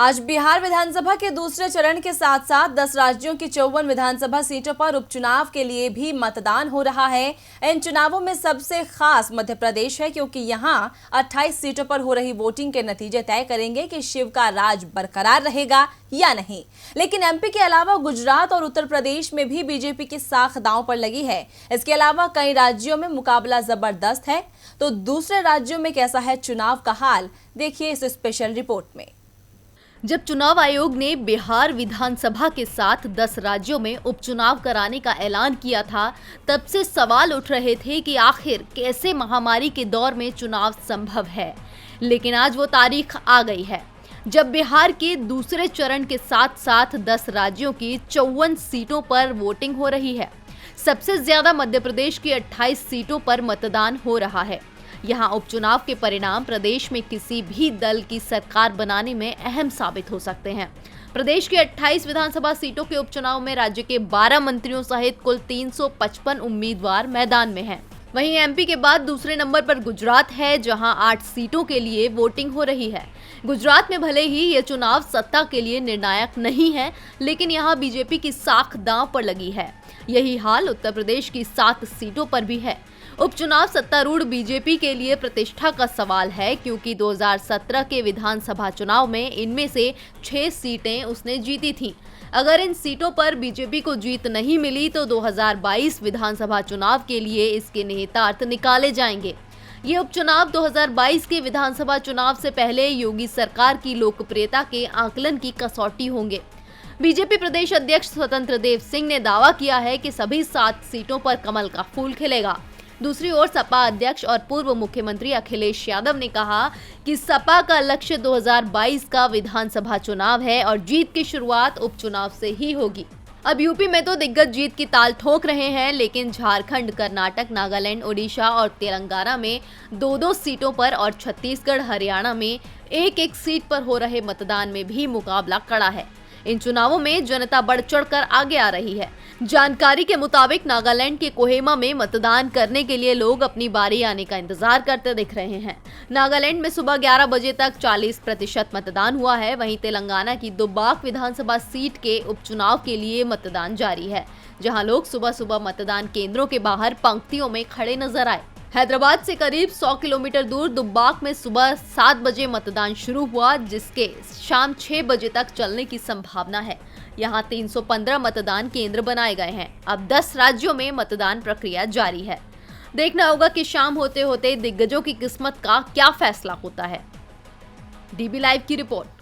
आज बिहार विधानसभा के दूसरे चरण के साथ साथ 10 राज्यों की 54 विधानसभा सीटों पर उपचुनाव के लिए भी मतदान हो रहा है। इन चुनावों में सबसे खास मध्य प्रदेश है, क्योंकि यहां 28 सीटों पर हो रही वोटिंग के नतीजे तय करेंगे कि शिव का राज बरकरार रहेगा या नहीं। लेकिन एमपी के अलावा गुजरात और उत्तर प्रदेश में भी बीजेपी की साख दांव पर लगी है। इसके अलावा कई राज्यों में मुकाबला जबरदस्त है। तो दूसरे राज्यों में कैसा है चुनाव का हाल, देखिए इस स्पेशल रिपोर्ट में। जब चुनाव आयोग ने बिहार विधानसभा के साथ 10 राज्यों में उपचुनाव कराने का ऐलान किया था, तब से सवाल उठ रहे थे कि आखिर कैसे महामारी के दौर में चुनाव संभव है। लेकिन आज वो तारीख आ गई है जब बिहार के दूसरे चरण के साथ साथ 10 राज्यों की 54 सीटों पर वोटिंग हो रही है। सबसे ज्यादा मध्य प्रदेश की 28 सीटों पर मतदान हो रहा है। यहाँ उपचुनाव के परिणाम प्रदेश में किसी भी दल की सरकार बनाने में अहम साबित हो सकते हैं। प्रदेश की 28 विधानसभा सीटों के उपचुनाव में राज्य के 12 मंत्रियों सहित कुल 355 उम्मीदवार मैदान में हैं। वहीं एमपी के बाद दूसरे नंबर पर गुजरात है, जहां 8 सीटों के लिए वोटिंग हो रही है। गुजरात में भले ही ये चुनाव सत्ता के लिए निर्णायक नहीं है, लेकिन यहाँ बीजेपी की साख दांव पर लगी है। यही हाल उत्तर प्रदेश की 7 सीटों पर भी है। उपचुनाव सत्तारूढ़ बीजेपी के लिए प्रतिष्ठा का सवाल है, क्योंकि 2017 के विधानसभा चुनाव में इनमें से 6 सीटें उसने जीती थीं। अगर इन सीटों पर बीजेपी को जीत नहीं मिली तो 2022 विधानसभा चुनाव के लिए इसके निहितार्थ निकाले जाएंगे। ये उपचुनाव 2022 के विधानसभा चुनाव से पहले योगी सरकार की लोकप्रियता के आकलन की कसौटी होंगे। बीजेपी प्रदेश अध्यक्ष स्वतंत्र देव सिंह ने दावा किया है कि सभी 7 सीटों पर कमल का फूल खिलेगा। दूसरी ओर सपा अध्यक्ष और पूर्व मुख्यमंत्री अखिलेश यादव ने कहा कि सपा का लक्ष्य 2022 का विधानसभा चुनाव है और जीत की शुरुआत उपचुनाव से ही होगी। अब यूपी में तो दिग्गज जीत की ताल ठोक रहे हैं, लेकिन झारखंड, कर्नाटक, नागालैंड, ओडिशा और तेलंगाना में 2-2 सीटों पर और छत्तीसगढ़, हरियाणा में 1-1 सीट पर हो रहे मतदान में भी मुकाबला कड़ा है। इन चुनावों में जनता बढ़ चढ़कर आगे आ रही है। जानकारी के मुताबिक नागालैंड के कोहेमा में मतदान करने के लिए लोग अपनी बारी आने का इंतजार करते दिख रहे हैं। नागालैंड में सुबह 11 बजे तक 40% मतदान हुआ है। वहीं तेलंगाना की दुब्बाक विधानसभा सीट के उपचुनाव के लिए मतदान जारी है, जहां लोग सुबह सुबह मतदान केंद्रों के बाहर पंक्तियों में खड़े नजर आए। हैदराबाद से करीब 100 किलोमीटर दूर दुब्बाक में सुबह 7 बजे मतदान शुरू हुआ, जिसके शाम 6 बजे तक चलने की संभावना है। यहाँ 315 मतदान केंद्र बनाए गए हैं। अब 10 राज्यों में मतदान प्रक्रिया जारी है। देखना होगा कि शाम होते होते दिग्गजों की किस्मत का क्या फैसला होता है। डीबी लाइव की रिपोर्ट।